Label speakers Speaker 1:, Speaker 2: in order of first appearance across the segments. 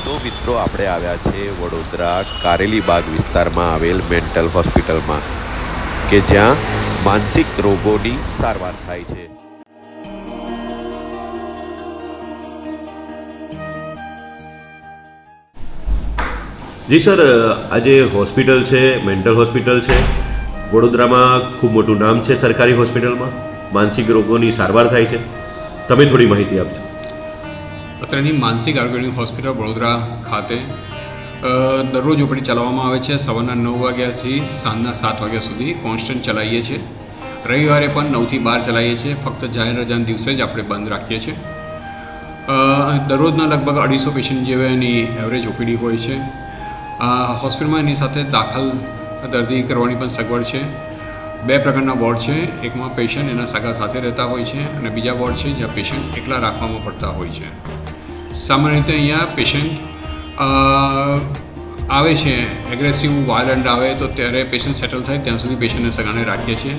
Speaker 1: તો મિત્રો આપણે આવ્યા છે વડોદરા કારેલીબાગ વિસ્તારમાં આવેલ મેન્ટલ હોસ્પિટલમાં કે જ્યાં માનસિક રોગોની સારવાર થાય છે।
Speaker 2: જી સર, આજે હોસ્પિટલ છે, મેન્ટલ હોસ્પિટલ છે, વડોદરામાં ખૂબ મોટું નામ છે સરકારી હોસ્પિટલમાં, માનસિક રોગોની સારવાર થાય છે, તમે થોડી માહિતી આપજો।
Speaker 3: અત્રેની માનસિક આરોગ્યની હોસ્પિટલ વડોદરા ખાતે દરરોજ ઓપીડી ચલાવવામાં આવે છે। સવારના 9 વાગ્યાથી સાંજના 7 વાગ્યા સુધી કોન્સ્ટન્ટ ચલાવીએ છીએ। રવિવારે પણ 9 થી 12 ચલાવીએ છીએ। ફક્ત જાહેર રજાના દિવસે જ આપણે બંધ રાખીએ છીએ। દરરોજના લગભગ 250 પેશન્ટ જેવા એની એવરેજ ઓપીડી હોય છે। હોસ્પિટલમાં એની સાથે દાખલ દર્દી કરવાની પણ સગવડ છે। 2 પ્રકારના વોર્ડ છે। એકમાં પેશન્ટ એના સગા સાથે રહેતા હોય છે અને બીજા વોર્ડ છે જ્યાં પેશન્ટ એકલા રાખવામાં પડતા હોય છે। સામાન્ય રીતે અહીંયા પેશન્ટ આવે છે, એગ્રેસિવ વાયલન્ટ આવે તો ત્યારે પેશન્ટ સેટલ થાય ત્યાં સુધી પેશન્ટને સગાને રાખીએ છીએ।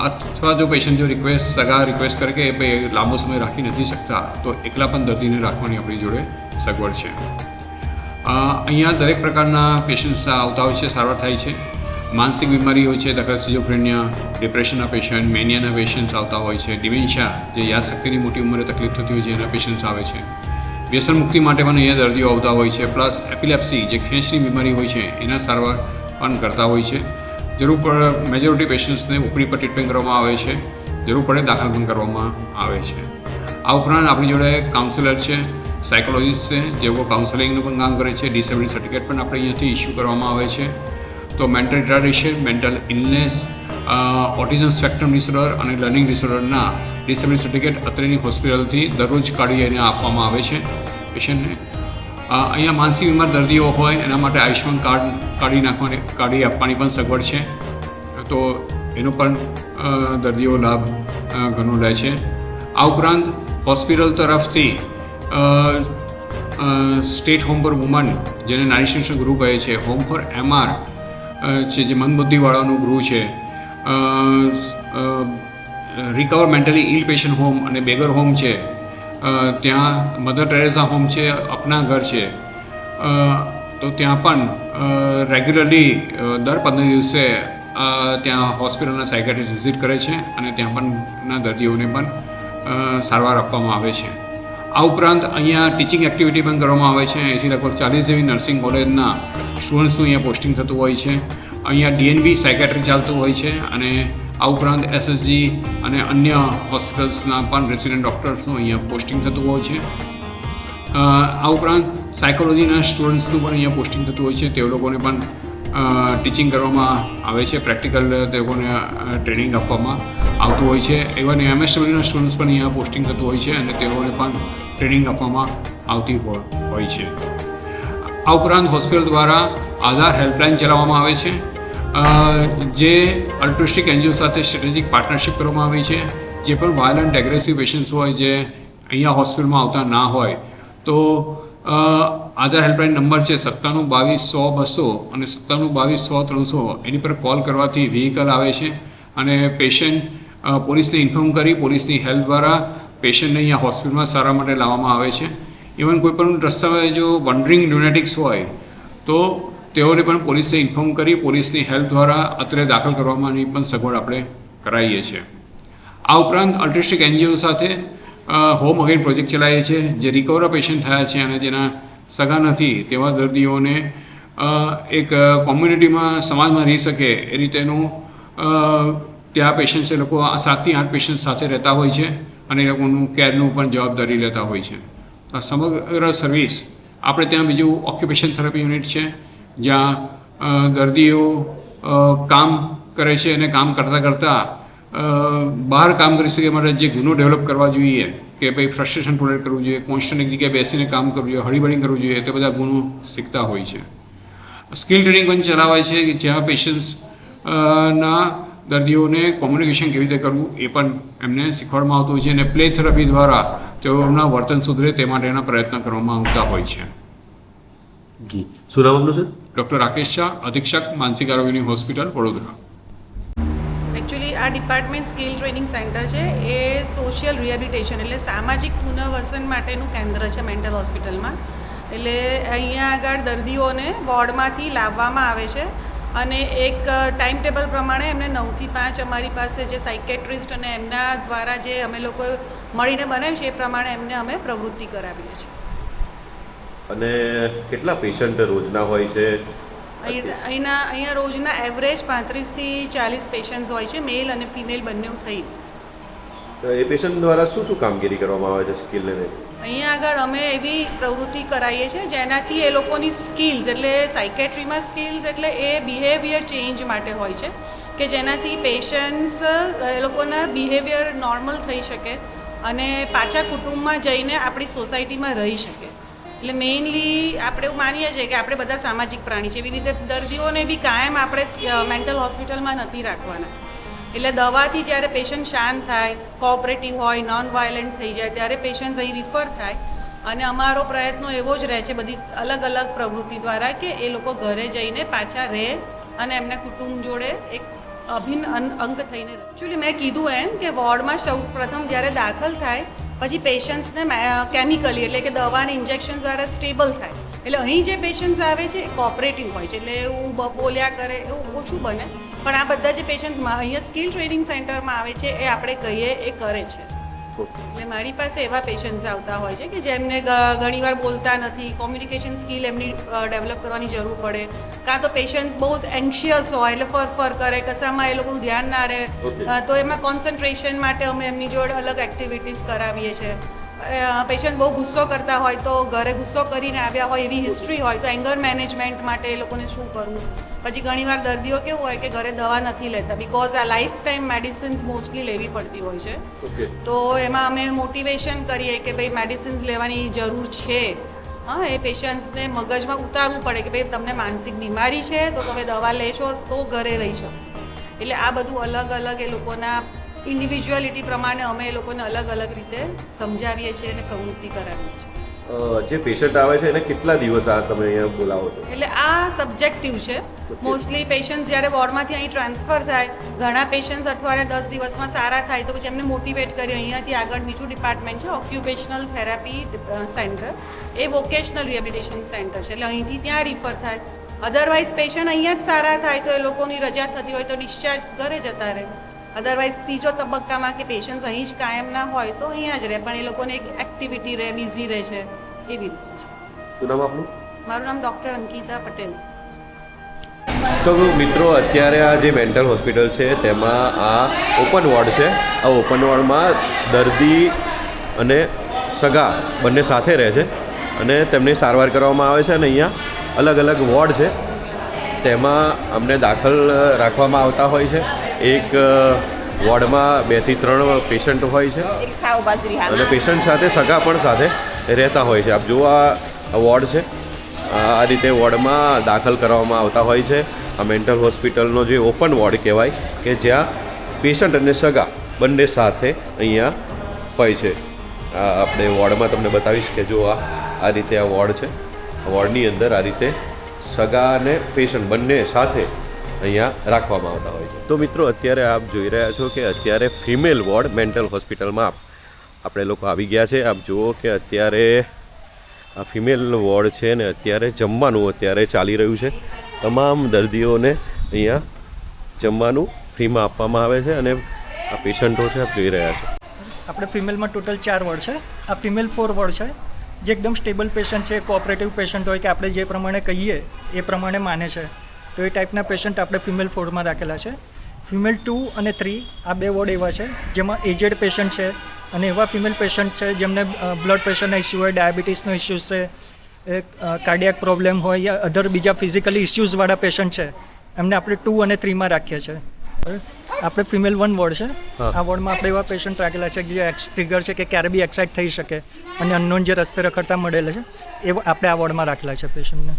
Speaker 3: અથવા જો પેશન્ટ જો સગા રિક્વેસ્ટ કરે કે ભાઈ લાંબો સમય રાખી નથી શકતા તો એકલા પણ દર્દીને રાખવાની આપણી જોડે સગવડ છે। અહીંયા દરેક પ્રકારના પેશન્ટ્સ આવતા હોય છે, સારવાર થાય છે। માનસિક બીમારી હોય છે, દાખલા સિઝોફ્રેનિયા, ડિપ્રેશનના પેશન્ટ, મેનિયાના પેશન્ટ્સ આવતા હોય છે, ડિમેન્શિયા જે યાદશક્તિની મોટી ઉંમરે તકલીફ થતી હોય છે એના પેશન્ટ્સ આવે છે। વ્યસન મુક્તિ માટે પણ અહીંયા દર્દીઓ આવતા હોય છે। પ્લસ એપિલેપ્સી જે ખેંચની બીમારી હોય છે એના સારવાર પણ કરતા હોય છે। જરૂર પડે મેજોરિટી પેશન્ટ્સને ઉપરી પર ટ્રીટમેન્ટ કરવામાં આવે છે, જરૂર પડે દાખલ પણ કરવામાં આવે છે। આ ઉપરાંત આપણી જોડે કાઉન્સેલર છે, સાયકોલોજીસ્ટ છે, જેઓ કાઉન્સેલિંગનું પણ કામ કરે છે। ડિસેબિલિટી સર્ટિફિકેટ પણ આપણે અહીંયાથી ઇસ્યુ કરવામાં આવે છે। તો mental retardation, mental illness, autism spectrum disorder અને લર્નિંગ ડિસઓર્ડરના ડિસેબિલિટી સર્ટિફિકેટ અત્રેની હોસ્પિટલથી દરરોજ કાઢી એને આપવામાં આવે છે પેશન્ટને। અહીંયા માનસિક બીમાર દર્દીઓ હોય એના માટે આયુષ્યમાન કાર્ડ કાઢી આપવાની પણ સગવડ છે, તો એનો પણ દર્દીઓ લાભ ઘણો લે છે। આ ઉપરાંત હોસ્પિટલ તરફથી સ્ટેટ હોમ ફોર વુમન જેને નારી શિક્ષણ ગૃહ કહે છે, હોમ ફોર MR છે જે મંદબુદ્ધિવાળાનું ગૃહ છે, રિકવર મેન્ટલી ઇલ પેશન્ટ હોમ અને બેગર હોમ છે, ત્યાં મધર ટેરેસા હોમ છે, અપના ઘર છે, તો ત્યાં પણ રેગ્યુલરલી દર 15 દિવસે ત્યાં હોસ્પિટલના સાયકાટ્રિસ્ટ વિઝિટ કરે છે અને ત્યાં પણના દર્દીઓને પણ સારવાર આપવામાં આવે છે। આ ઉપરાંત અહીંયા ટીચિંગ એક્ટિવિટી પણ કરવામાં આવે છે। અહીંથી લગભગ 40 જેવી નર્સિંગ કોલેજના સ્ટુડન્ટ્સનું અહીંયા પોસ્ટિંગ થતું હોય છે। અહીંયા DNB સાયકાટ્રી ચાલતું હોય છે અને આ ઉપરાંત SSG અને અન્ય હોસ્પિટલ્સના પણ રેસિડેન્ટ ડૉક્ટર્સનું અહીંયા પોસ્ટિંગ થતું હોય છે। આ ઉપરાંત સાયકોલોજીના સ્ટુડન્ટ્સનું પણ અહીંયા પોસ્ટિંગ થતું હોય છે। તે લોકોને પણ ટીચિંગ કરવામાં આવે છે, પ્રેક્ટિકલ તે લોકોને ટ્રેનિંગ આપવામાં આવતું હોય છે। એવા MSWના સ્ટુડન્ટ્સ પણ અહીંયા પોસ્ટિંગ થતું હોય છે અને તેઓને પણ ટ્રેનિંગ આપવામાં આવતી હોય છે। આ ઉપરાંત હોસ્પિટલ દ્વારા આધાર હેલ્પલાઇન ચલાવવામાં આવે છે, જે અલ્ટ્રુઇસ્ટિક NGO સાથે સ્ટ્રેટેજિક પાર્ટનરશિપ કરવામાં આવી છે। જે પણ વાયલન્ટ એગ્રેસિવ પેશન્ટ્સ હોય જે અહીંયા હોસ્પિટલમાં આવતા ના હોય તો આધાર હેલ્પલાઇન નંબર છે 9722 100 200 અને 9722 100 300 એની પર કોલ કરવાથી વ્હીકલ આવે છે અને પેશન્ટ પોલીસને ઇન્ફોર્મ કરી પોલીસની હેલ્પ દ્વારા પેશન્ટને અહીંયા હોસ્પિટલમાં સારવાર માટે લાવવામાં આવે છે। ઇવન કોઈ પણ રસ્તામાં જો વન્ડરિંગ લ્યુનેટિક્સ હોય તો તેઓને પણ પોલીસે ઇન્ફોર્મ કરી પોલીસની હેલ્પ દ્વારા અત્રે દાખલ કરવાની પણ સગવડ આપણે કરાવીએ છીએ। આ ઉપરાંત અલ્ટ્રુઇસ્ટિક NGO સાથે હોમ અગેન પ્રોજેક્ટ ચલાવીએ છીએ, જે રિકવર પેશન્ટ થયા છે અને જેના સગા નથી તેવા દર્દીઓને એક કોમ્યુનિટીમાં સમાજમાં રહી શકે એ રીતેનું ત્યાં પેશન્ટ્સ એ લોકો 7 થી 8 પેશન્ટ સાથે રહેતા હોય છે અને એ લોકોનું કેરનું પણ જવાબદારી લેતા હોય છે। આ સમગ્ર સર્વિસ આપણે ત્યાં બીજું ઓક્યુપેશન થેરાપી યુનિટ છે જ્યાં દર્દીઓ કામ કરે છે અને કામ કરતાં બહાર કામ કરી શકે માટે જે ગુનો ડેવલપ કરવા જોઈએ કે ભાઈ ફ્રસ્ટ્રેશન ટોલરેટ કરવું જોઈએ, કોન્સ્ટન્ટ એક જગ્યાએ બેસીને કામ કરવું જોઈએ, હળીબળી કરવું જોઈએ, તે બધા ગુનો શીખતા હોય છે। સ્કિલ ટ્રેનિંગ પણ ચલાવાય છે કે જ્યાં પેશન્ટ્સ ના દર્દીઓને કોમ્યુનિકેશન કેવી રીતે કરવું એ પણ એમને શીખવાડવામાં આવતું હોય છે અને પ્લે થેરાપી દ્વારા તેઓના વર્તન સુધરે તે માટેના પ્રયત્ન કરવામાં આવતા હોય છે।
Speaker 2: જી, શું નામ આપનું સર?
Speaker 3: ડૉક્ટર રાકેશ શાહ, અધિક્ષક માનસિક આરોગ્યની હોસ્પિટલ વડોદરા।
Speaker 4: એકચ્યુઅલી આ ડિપાર્ટમેન્ટ સ્કિલ ટ્રેનિંગ સેન્ટર છે એ સોશિયલ રિહેબિલિટેશન એટલે સામાજિક પુનર્વસન માટેનું કેન્દ્ર છે મેન્ટલ હોસ્પિટલમાં। એટલે અહીંયા આગળ દર્દીઓને વોર્ડમાંથી લાવવામાં આવે છે અને એક ટાઈમ ટેબલ પ્રમાણે એમને 9 થી 5 અમારી પાસે જે સાયકેટ્રિસ્ટ અને એમના દ્વારા જે અમે લોકો મળીને બનાવ્યું છે એ પ્રમાણે એમને અમે પ્રવૃત્તિ કરાવીએ છીએ.
Speaker 2: અને કેટલા પેશન્ટ રોજના હોય છે?
Speaker 4: અહીંયા રોજના એવરેજ 35 થી 40 પેશન્ટ્સ હોય છે, મેલ અને ફિમેલ બંને થઈ.
Speaker 2: તો એ પેશન્ટ દ્વારા શું શું કામગીરી કરવામાં આવે છે સ્કિલને લઈને?
Speaker 4: અહીંયા આગળ અમે એવી પ્રવૃત્તિ કરાવીએ છીએ જેનાથી એ લોકોની સ્કિલ્સ, એટલે સાયકેટ્રીમાં સ્કિલ્સ એટલે એ બિહેવિયર ચેન્જ માટે હોય છે કે જેનાથી પેશન્ટ્સ એ લોકોના બિહેવિયર નોર્મલ થઈ શકે અને પાછા કુટુંબમાં જઈને આપણી સોસાયટીમાં રહી શકે. એટલે મેઇનલી આપણે એવું માનીએ છીએ કે આપણે બધા સામાજિક પ્રાણી છે, એવી રીતે દર્દીઓને બી કાયમ આપણે મેન્ટલ હોસ્પિટલમાં નથી રાખવાના. એટલે દવાથી જ્યારે પેશન્ટ શાંત થાય, કોઓપરેટિવ હોય, નોન વાયલન્ટ થઈ જાય ત્યારે પેશન્ટ્સ અહીં રિફર થાય અને અમારો પ્રયત્નો એવો જ રહે છે બધી અલગ અલગ પ્રવૃત્તિ દ્વારા કે એ લોકો ઘરે જઈને પાછા રહે અને એમના કુટુંબ જોડે એક અભિન્ન અંગ થઈને રહે. એકચ્યુઅલી મેં કીધું એમ કે વોર્ડમાં સૌ પ્રથમ જ્યારે દાખલ થાય પછી પેશન્ટ્સને કેમિકલી એટલે કે દવાના ઇન્જેક્શન દ્વારા સ્ટેબલ થાય. એટલે અહીં જે પેશન્ટ્સ આવે છે એ કોઓપરેટિવ હોય છે, એટલે એવું બોલ્યા કરે એવું ઓછું બને. પણ આ બધા જે પેશન્ટ્સમાં અહીંયા સ્કિલ ટ્રેનિંગ સેન્ટરમાં આવે છે એ આપણે કહીએ એ કરે છે. એટલે મારી પાસે એવા પેશન્ટ્સ આવતા હોય છે કે જેમને ઘણીવાર બોલતા નથી, કોમ્યુનિકેશન સ્કિલ એમની ડેવલપ કરવાની જરૂર પડે, કાં તો પેશન્ટ્સ બહુ એન્શિયસ હોય એટલે ફર કરે, કશામાં એ લોકોનું ધ્યાન ના રહે, તો એમાં કોન્સન્ટ્રેશન માટે અમે એમની જોડે અલગ એક્ટિવિટીઝ કરાવીએ છીએ. પેશન્ટ બહુ ગુસ્સો કરતા હોય તો ઘરે ગુસ્સો કરીને આવ્યા હોય એવી હિસ્ટ્રી હોય તો એંગર મેનેજમેન્ટ માટે એ લોકોને શું કરવું. પછી ઘણીવાર દર્દીઓ કેવું હોય કે ઘરે દવા નથી લેતા બિકોઝ આ લાઈફ ટાઈમ મેડિસિન્સ મોસ્ટલી લેવી પડતી હોય છે. તો એમાં અમે મોટિવેશન કરીએ કે ભાઈ મેડિસિન્સ લેવાની જરૂર છે. હા, એ પેશન્ટ્સને મગજમાં ઉતારવું પડે કે ભાઈ તમને માનસિક બીમારી છે તો તમે દવા લેશો તો ઘરે રહી શકશો. એટલે આ બધું અલગ અલગ એ લોકોના ઇન્ડિવિજ્યુઅલિટી પ્રમાણે અમે એ લોકોને અલગ અલગ રીતે સમજાવીએ છીએ અને પ્રવૃત્તિ કરાવીએ છીએ.
Speaker 2: જે પેશન્ટ આવે છે એને કેટલા દિવસ આ તમે અહીંયા બોલાવો છો?
Speaker 4: એટલે આ સબ્જેક્ટિવ છે. મોસ્ટલી પેશન્ટ્સ જ્યારે વોર્ડમાંથી અહીં ટ્રાન્સફર થાય, ઘણા પેશન્ટ્સ અઠવાડિયા 10 દિવસમાં સારા થાય તો પછી એમને મોટિવેટ કરીએ. અહીંયાથી આગળ બીજું ડિપાર્ટમેન્ટ છે ઓક્યુપેશનલ થેરાપી સેન્ટર, એ વોકેશનલ રિહેબિલિટેશન સેન્ટર છે, એટલે અહીંથી ત્યાં રિફર થાય. અધરવાઇઝ પેશન્ટ અહીંયા જ સારા થાય તો એ લોકોની રજા થતી હોય તો ડિસ્ચાર્જ ઘરે જતા રહે. અદરવાઇઝ ત્રીજો તબક્કામાં કે પેશન્ટ્સ અહીં જ કાયમ ના હોય તો અહીંયા જ રહે, પણ એ લોકોને એક એક્ટિવિટી રહે, બિઝી રહે છે, એવી રીતે છે.
Speaker 2: શું નામ આપનું?
Speaker 4: મારું નામ ડૉક્ટર અંકિતા પટેલ.
Speaker 2: તો મિત્રો, અત્યારે આ જે મેન્ટલ હોસ્પિટલ છે તેમાં આ ઓપન વોર્ડ છે. આ ઓપન વોર્ડમાં દર્દી અને સગા બંને સાથે રહે છે અને તેમની સારવાર કરવામાં આવે છે. અને અહીંયા અલગ અલગ વોર્ડ છે તેમાં અમને દાખલ રાખવામાં આવતા હોય છે. એક વોર્ડમાં 2 થી 3 પેશન્ટ હોય છે અને પેશન્ટ સાથે સગા પણ સાથે રહેતા હોય છે. આપ જુઓ, આ વોર્ડ છે. આ રીતે વોર્ડમાં દાખલ કરવામાં આવતા હોય છે. આ મેન્ટલ હોસ્પિટલનો જે ઓપન વોર્ડ કહેવાય કે જ્યાં પેશન્ટ અને સગા બંને સાથે અહીંયા હોય છે. આપણે વોર્ડમાં તમને બતાવીશ કે જો આ રીતે આ વોર્ડ છે. વોર્ડની અંદર આ રીતે સગા અને પેશન્ટ બંને સાથે અહીંયા રાખવામાં આવતા હોય છે. તો મિત્રો, અત્યારે આપ જોઈ રહ્યા છો કે અત્યારે ફિમેલ વોર્ડ મેન્ટલ હોસ્પિટલમાં આપણે લોકો આવી ગયા છે. આપ જુઓ કે અત્યારે આ ફિમેલ વોર્ડ છે ને અત્યારે જમવાનું અત્યારે ચાલી રહ્યું છે. તમામ દર્દીઓને અહીંયા જમવાનું ફ્રીમાં આપવામાં આવે છે અને આ પેશન્ટો છે આપ જોઈ રહ્યા છો.
Speaker 5: આપણે ફિમેલમાં ટોટલ 4 વોર્ડ છે. આ ફિમેલ 4 વોર્ડ છે જે એકદમ સ્ટેબલ પેશન્ટ છે, કોઓપરેટિવ પેશન્ટ હોય કે આપણે જે પ્રમાણે કહીએ એ પ્રમાણે માને છે, તો એ ટાઈપના પેશન્ટ આપણે ફિમેલ 4માં રાખેલા છે. ફિમેલ 2 અને 3 આ 2 વોર્ડ એવા છે જેમાં એજેડ પેશન્ટ છે અને એવા ફિમેલ પેશન્ટ છે જેમને બ્લડ પ્રેશરના ઇસ્યુ હોય, ડાયાબિટીસનો ઇસ્યુઝ છે, કાર્ડિયાક પ્રોબ્લેમ હોય યા અધર બીજા ફિઝિકલી ઇસ્યુઝવાળા પેશન્ટ છે, એમને આપણે 2 અને 3માં રાખીએ છીએ. આપણે ફિમેલ 1 વોર્ડ છે. આ વોર્ડમાં આપણે એવા પેશન્ટ રાખેલા છે જે ટ્રિગર છે કે ક્યારે બી એક્સાઇટ થઈ શકે અને અનનોન જે રસ્તે રખડતા મળેલા છે એ આપણે આ વોર્ડમાં રાખેલા છે પેશન્ટને.